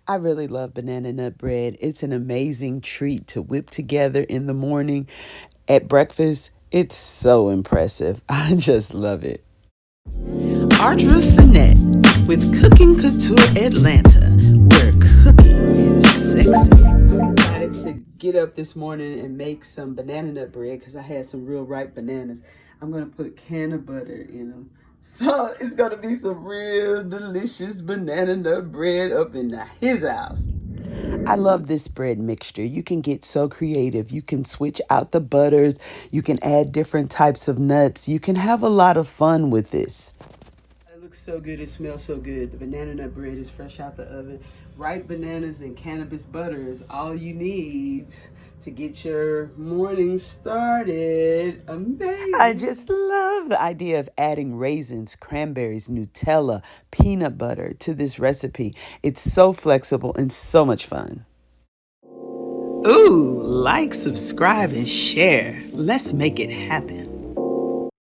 I really love banana nut bread. It's an amazing treat to whip together in the morning at breakfast. It's so impressive. I just love it. Ardra Sinette with Cooking Couture Atlanta, where cooking is sexy. I decided to get up this morning and make some banana nut bread because I had some real ripe bananas. I'm going to put a can of butter in them. So it's going to be some real delicious banana nut bread up in his house. I love this bread mixture. You can get so creative. You can switch out the butters. You can add different types of nuts. You can have a lot of fun with this. It looks so good. It smells so good. The banana nut bread is fresh out the oven. Ripe bananas and cannabis butter is all you need to get your morning started. Amazing. I just love the idea of adding raisins, cranberries, Nutella, peanut butter to this recipe. It's so flexible and so much fun. Ooh, like, subscribe, and share. Let's make it happen.